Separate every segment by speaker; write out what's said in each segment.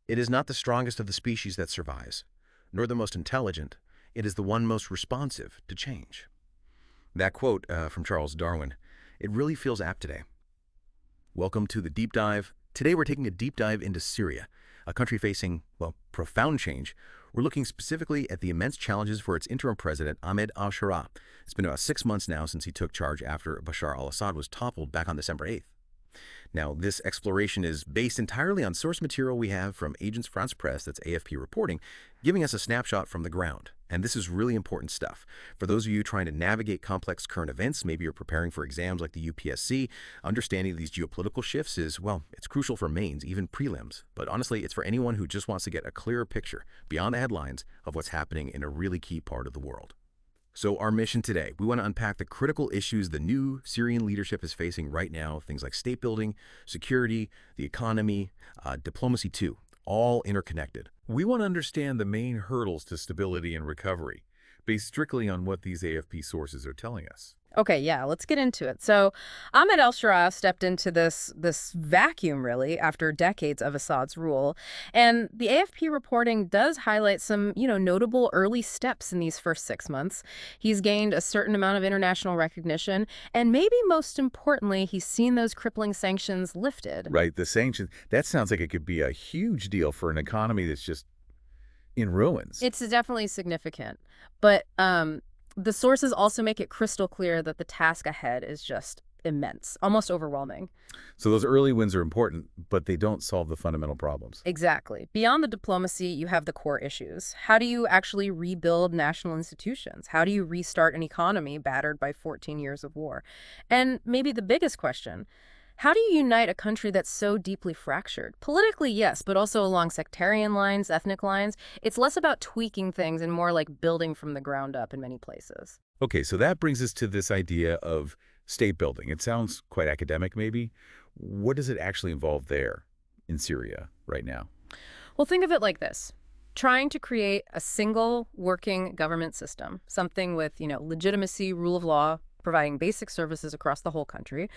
Speaker 1: It is not the strongest of the species that survives, nor the most intelligent. It is the one most responsive to change. That quote from Charles Darwin, it really feels apt today. Welcome to the Deep Dive. Today we're taking a deep dive into Syria, a country facing, well, profound change. We're looking specifically at the immense challenges for its interim president, Ahmed al-Sharaa. It's been about 6 months now since he took charge after Bashar al-Assad was toppled back on December 8th. Now, this exploration is based entirely on source material we have from Agence France-Presse, that's AFP reporting, giving us a snapshot from the ground. And this is really important stuff. For those of you trying to navigate complex current events, maybe you're preparing for exams like the UPSC, understanding these geopolitical shifts is, well, it's crucial for mains, even prelims. But honestly, it's for anyone who just wants to get a clearer picture, beyond the headlines, of what's happening in a really key part of the world. So our mission today, we want to unpack the critical issues the new Syrian leadership is facing right now, things like state building, security, the economy, diplomacy too, all interconnected.
Speaker 2: We want to understand the main hurdles to stability and recovery, based strictly on what these AFP sources are telling us.
Speaker 3: Okay, yeah, let's get into it. So Ahmed al-Sharaa stepped into this vacuum, really, after decades of Assad's rule. And the AFP reporting does highlight some, notable early steps in these first 6 months. He's gained a certain amount of international recognition. And maybe most importantly, he's seen those crippling sanctions lifted.
Speaker 2: Right, the sanctions, that sounds like it could be a huge deal for an economy that's just in ruins.
Speaker 3: It's definitely significant. But the sources also make it crystal clear that the task ahead is just immense, almost overwhelming.
Speaker 2: So those early wins are important, but they don't solve the fundamental problems.
Speaker 3: Exactly. Beyond the diplomacy, you have the core issues. How do you actually rebuild national institutions? How do you restart an economy battered by 14 years of war? And maybe the biggest question, how do you unite a country that's so deeply fractured? Politically, yes, but also along sectarian lines, ethnic lines. It's less about tweaking things and more like building from the ground up in many places.
Speaker 2: Okay, so that brings us to this idea of state building. It sounds quite academic, maybe. What does it actually involve there in Syria right now?
Speaker 3: Well, think of it like this. Trying to create a single working government system, something with, legitimacy, rule of law, providing basic services across the whole country.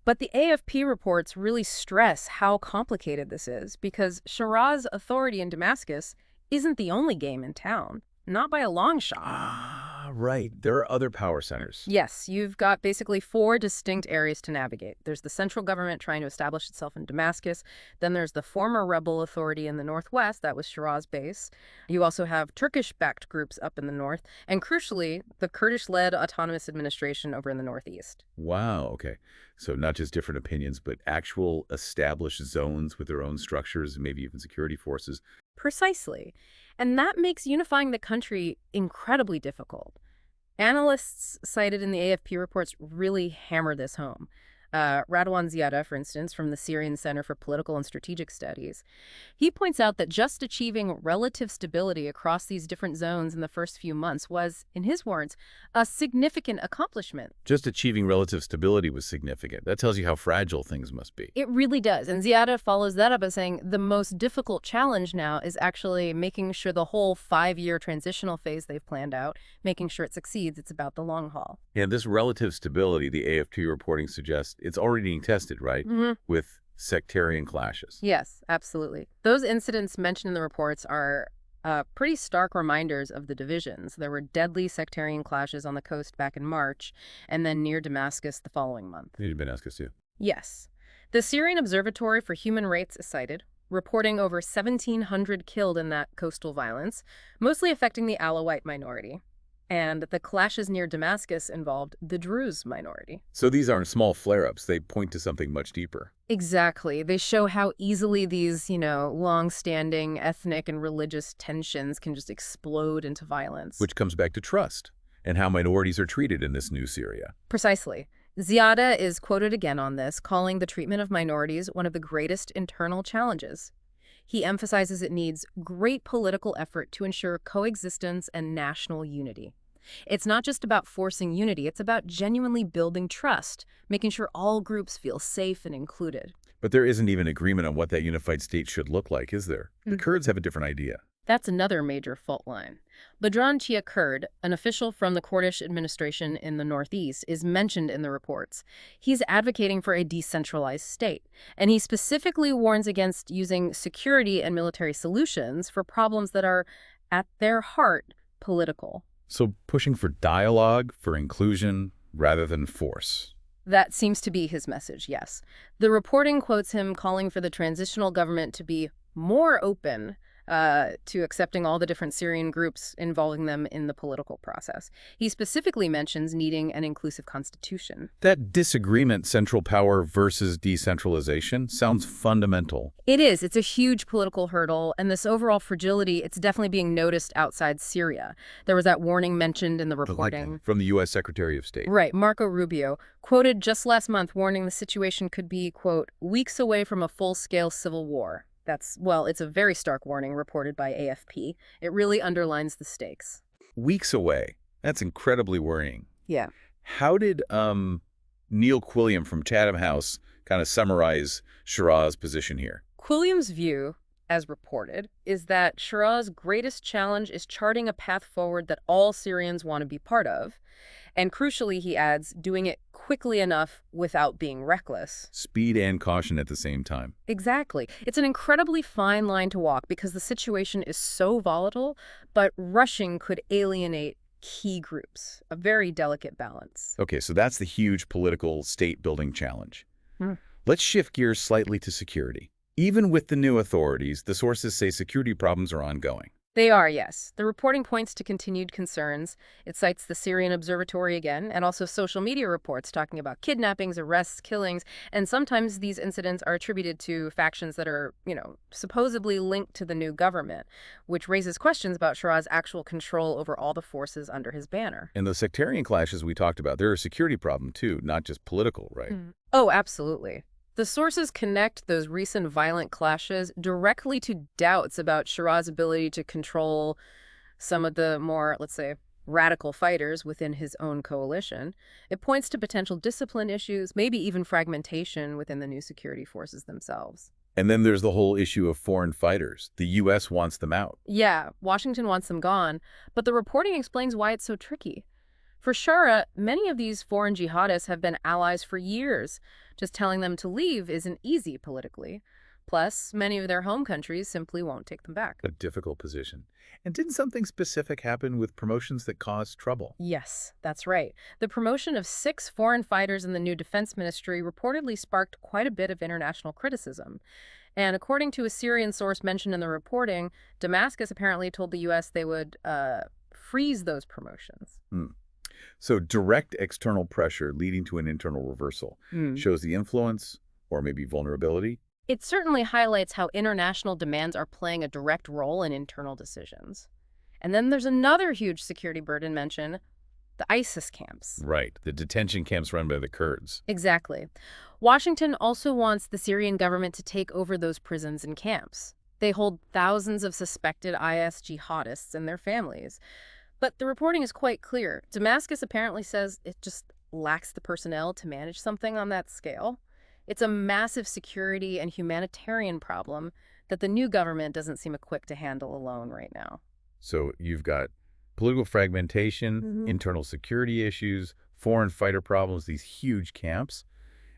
Speaker 3: But the AFP reports really stress how complicated this is because Sharaa's authority in Damascus isn't the only game in town, not by a long shot.
Speaker 2: Ah, right. There are other power centers.
Speaker 3: Yes, you've got basically 4 distinct areas to navigate. There's the central government trying to establish itself in Damascus. Then there's the former rebel authority in the northwest. That was Sharaa's base. You also have Turkish-backed groups up in the north. And crucially, the Kurdish-led autonomous administration over in the northeast.
Speaker 2: Wow, okay. So not just different opinions, but actual established zones with their own structures, maybe even security forces.
Speaker 3: Precisely. And that makes unifying the country incredibly difficult. Analysts cited in the AFP reports really hammer this home. Radwan Ziada, for instance, from the Syrian Center for Political and Strategic Studies, he points out that just achieving relative stability across these different zones in the first few months was, in his words, a significant accomplishment.
Speaker 2: Just achieving relative stability was significant. That tells you how fragile things must be.
Speaker 3: It really does. And Ziada follows that up by saying the most difficult challenge now is actually making sure the whole 5-year transitional phase they've planned out, making sure it succeeds. It's about the long haul.
Speaker 2: And this relative stability, the AFP reporting suggests, it's already being tested, right?
Speaker 3: Mm-hmm.
Speaker 2: With sectarian clashes.
Speaker 3: Yes, absolutely. Those incidents mentioned in the reports are pretty stark reminders of the divisions. There were deadly sectarian clashes on the coast back in March, and then near Damascus the following month.
Speaker 2: Near Damascus, too.
Speaker 3: Yes. The Syrian Observatory for Human Rights is cited, reporting over 1,700 killed in that coastal violence, mostly affecting the Alawite minority. And the clashes near Damascus involved the Druze minority.
Speaker 2: So these aren't small flare-ups. They point to something much deeper.
Speaker 3: Exactly. They show how easily these, long-standing ethnic and religious tensions can just explode into violence.
Speaker 2: Which comes back to trust and how minorities are treated in this new Syria.
Speaker 3: Precisely. Ziada is quoted again on this, calling the treatment of minorities one of the greatest internal challenges. He emphasizes it needs great political effort to ensure coexistence and national unity. It's not just about forcing unity, it's about genuinely building trust, making sure all groups feel safe and included.
Speaker 2: But there isn't even agreement on what that unified state should look like, is there? The Kurds have a different idea.
Speaker 3: That's another major fault line. Badran Chia Kurd, an official from the Kurdish administration in the northeast, is mentioned in the reports. He's advocating for a decentralized state, and he specifically warns against using security and military solutions for problems that are, at their heart, political.
Speaker 2: So pushing for dialogue, for inclusion, rather than force.
Speaker 3: That seems to be his message, yes. The reporting quotes him calling for the transitional government to be more open to accepting all the different Syrian groups, involving them in the political process. He specifically mentions needing an inclusive constitution.
Speaker 2: That disagreement, central power versus decentralization, sounds fundamental.
Speaker 3: It is. It's a huge political hurdle, and this overall fragility, it's definitely being noticed outside Syria. There was that warning mentioned in the reporting.
Speaker 2: From the U.S. Secretary of State.
Speaker 3: Right. Marco Rubio, quoted just last month, warning the situation could be, quote, weeks away from a full-scale civil war. It's a very stark warning reported by AFP. It really underlines the stakes.
Speaker 2: Weeks away. That's incredibly worrying.
Speaker 3: Yeah.
Speaker 2: How did Neil Quilliam from Chatham House kind of summarize Sharaa's position here?
Speaker 3: Quilliam's view, as reported, is that Sharaa's greatest challenge is charting a path forward that all Syrians want to be part of. And crucially, he adds, doing it quickly enough without being reckless.
Speaker 2: Speed and caution at the same time.
Speaker 3: Exactly. It's an incredibly fine line to walk because the situation is so volatile, but rushing could alienate key groups. A very delicate balance.
Speaker 2: Okay, so that's the huge political state-building challenge. Let's shift gears slightly to security. Even with the new authorities, the sources say security problems are ongoing.
Speaker 3: They are, yes. The reporting points to continued concerns. It cites the Syrian Observatory again, and also social media reports talking about kidnappings, arrests, killings, and sometimes these incidents are attributed to factions that are, supposedly linked to the new government, which raises questions about Sharaa's actual control over all the forces under his banner.
Speaker 2: And the sectarian clashes we talked about, they're a security problem too, not just political, right?
Speaker 3: Oh, absolutely. The sources connect those recent violent clashes directly to doubts about Sharaa's ability to control some of the more, let's say, radical fighters within his own coalition. It points to potential discipline issues, maybe even fragmentation within the new security forces themselves.
Speaker 2: And then there's the whole issue of foreign fighters. The U.S. wants them out.
Speaker 3: Yeah, Washington wants them gone, but the reporting explains why it's so tricky. For Sharaa, many of these foreign jihadists have been allies for years. Just telling them to leave isn't easy politically. Plus, many of their home countries simply won't take them back.
Speaker 2: A difficult position. And didn't something specific happen with promotions that caused trouble?
Speaker 3: Yes, that's right. The promotion of 6 foreign fighters in the new defense ministry reportedly sparked quite a bit of international criticism. And according to a Syrian source mentioned in the reporting, Damascus apparently told the U.S. they would freeze those promotions.
Speaker 2: So direct external pressure leading to an internal reversal shows the influence or maybe vulnerability.
Speaker 3: It certainly highlights how international demands are playing a direct role in internal decisions. And then there's another huge security burden mention, the ISIS camps.
Speaker 2: Right, the detention camps run by the Kurds.
Speaker 3: Exactly. Washington also wants the Syrian government to take over those prisons and camps. They hold thousands of suspected IS jihadists and their families. But the reporting is quite clear. Damascus apparently says it just lacks the personnel to manage something on that scale. It's a massive security and humanitarian problem that the new government doesn't seem equipped to handle alone right now.
Speaker 2: So you've got political fragmentation, internal security issues, foreign fighter problems, these huge camps.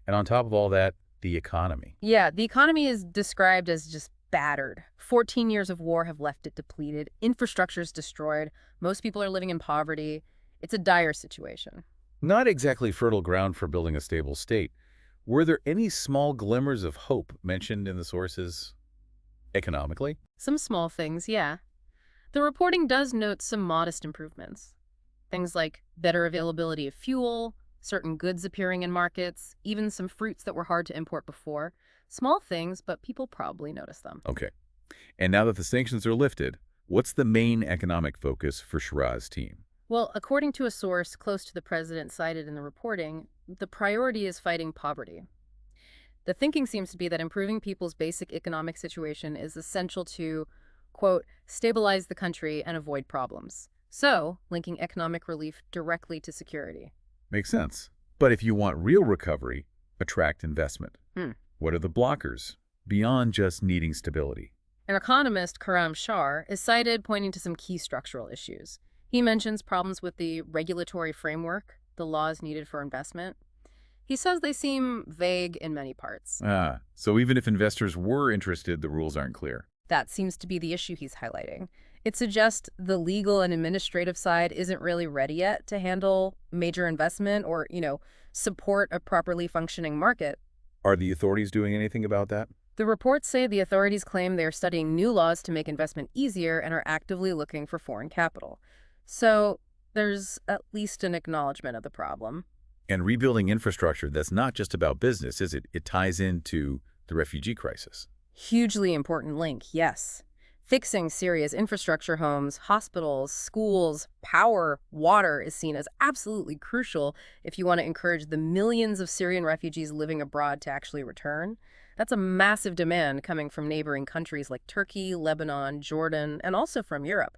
Speaker 2: And on top of all that, the economy.
Speaker 3: Yeah, the economy is described as just battered. 14 years of war have left it depleted. Infrastructure's destroyed. Most people are living in poverty. It's a dire situation.
Speaker 2: Not exactly fertile ground for building a stable state. Were there any small glimmers of hope mentioned in the sources economically?
Speaker 3: Some small things, yeah. The reporting does note some modest improvements. Things like better availability of fuel, certain goods appearing in markets, even some fruits that were hard to import before. Small things, but people probably notice them.
Speaker 2: Okay. And now that the sanctions are lifted, what's the main economic focus for Sharaa's team?
Speaker 3: Well, according to a source close to the president cited in the reporting, the priority is fighting poverty. The thinking seems to be that improving people's basic economic situation is essential to, quote, stabilize the country and avoid problems. So, linking economic relief directly to security.
Speaker 2: Makes sense. But if you want real recovery, attract investment. What are the blockers beyond just needing stability?
Speaker 3: An economist, Karam Shar, is cited pointing to some key structural issues. He mentions problems with the regulatory framework, the laws needed for investment. He says they seem vague in many parts.
Speaker 2: So even if investors were interested, the rules aren't clear.
Speaker 3: That seems to be the issue he's highlighting. It suggests the legal and administrative side isn't really ready yet to handle major investment or, support a properly functioning market.
Speaker 2: Are the authorities doing anything about that?
Speaker 3: The reports say the authorities claim they're studying new laws to make investment easier and are actively looking for foreign capital. So there's at least an acknowledgement of the problem.
Speaker 2: And rebuilding infrastructure, that's not just about business, is it? It ties into the refugee crisis.
Speaker 3: Hugely important link, yes. Fixing Syria's infrastructure, homes, hospitals, schools, power, water is seen as absolutely crucial if you want to encourage the millions of Syrian refugees living abroad to actually return. That's a massive demand coming from neighboring countries like Turkey, Lebanon, Jordan, and also from Europe.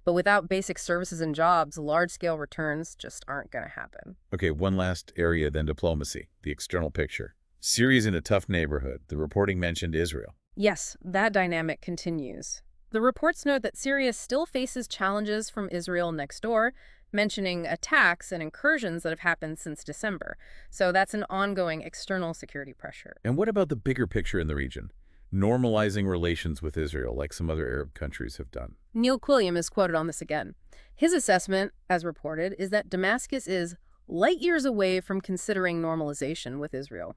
Speaker 3: But without basic services and jobs, large-scale returns just aren't going to happen.
Speaker 2: Okay, one last area then, diplomacy, the external picture. Syria's in a tough neighborhood. The reporting mentioned Israel.
Speaker 3: Yes, that dynamic continues. The reports note that Syria still faces challenges from Israel next door, mentioning attacks and incursions that have happened since December. So that's an ongoing external security pressure.
Speaker 2: And what about the bigger picture in the region? Normalizing relations with Israel, like some other Arab countries have done.
Speaker 3: Neil Quilliam is quoted on this again. His assessment, as reported, is that Damascus is light years away from considering normalization with Israel.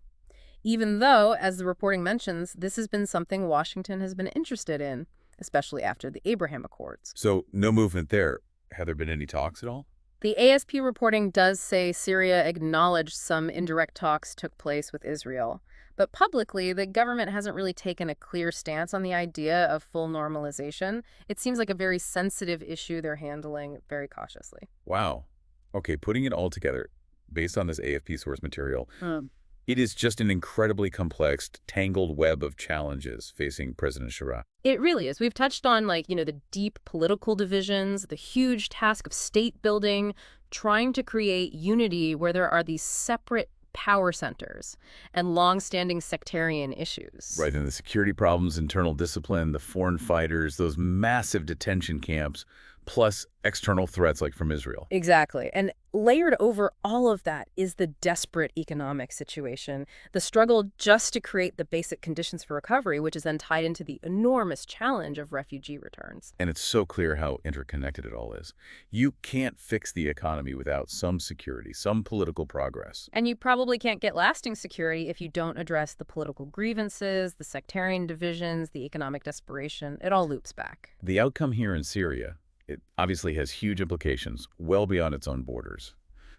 Speaker 3: Even though, as the reporting mentions, this has been something Washington has been interested in, especially after the Abraham Accords.
Speaker 2: So no movement there. Have there been any talks at all?
Speaker 3: The ASP reporting does say Syria acknowledged some indirect talks took place with Israel. But publicly, the government hasn't really taken a clear stance on the idea of full normalization. It seems like a very sensitive issue they're handling very cautiously.
Speaker 2: Wow. Okay, putting it all together, based on this AFP source material, it is just an incredibly complex, tangled web of challenges facing President Ahmed.
Speaker 3: It really is. We've touched on, the deep political divisions, the huge task of state building, trying to create unity where there are these separate power centers and long-standing sectarian issues.
Speaker 2: Right, and the security problems, internal discipline, the foreign fighters, those massive detention camps, plus external threats like from Israel.
Speaker 3: Exactly. And layered over all of that is the desperate economic situation, the struggle just to create the basic conditions for recovery, which is then tied into the enormous challenge of refugee returns.
Speaker 2: And it's so clear how interconnected it all is. You can't fix the economy without some security, some political progress.
Speaker 3: And you probably can't get lasting security if you don't address the political grievances, the sectarian divisions, the economic desperation. It all loops back.
Speaker 2: The outcome here in Syria, it obviously has huge implications well beyond its own borders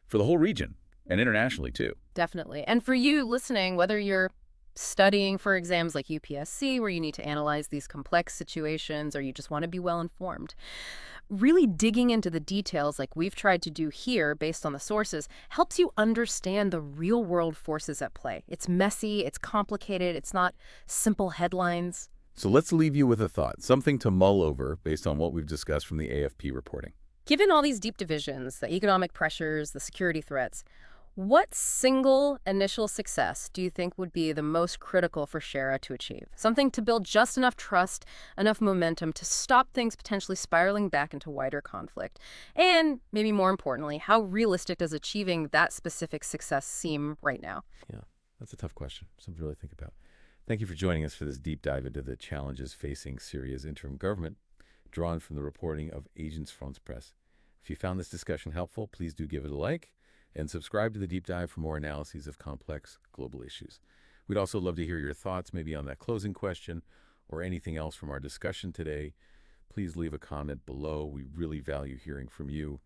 Speaker 2: for the whole region and internationally, too.
Speaker 3: Definitely. And for you listening, whether you're studying for exams like UPSC, where you need to analyze these complex situations, or you just want to be well informed, really digging into the details like we've tried to do here based on the sources helps you understand the real world forces at play. It's messy, it's complicated, it's not simple headlines.
Speaker 2: So let's leave you with a thought, something to mull over based on what we've discussed from the AFP reporting.
Speaker 3: Given all these deep divisions, the economic pressures, the security threats, what single initial success do you think would be the most critical for Sharaa to achieve? Something to build just enough trust, enough momentum to stop things potentially spiraling back into wider conflict. And maybe more importantly, how realistic does achieving that specific success seem right now?
Speaker 2: Yeah, that's a tough question. Something to really think about. Thank you for joining us for this deep dive into the challenges facing Syria's interim government, drawn from the reporting of Agence France-Presse. If you found this discussion helpful, please do give it a like and subscribe to the deep dive for more analyses of complex global issues. We'd also love to hear your thoughts, maybe on that closing question or anything else from our discussion today. Please leave a comment below. We really value hearing from you.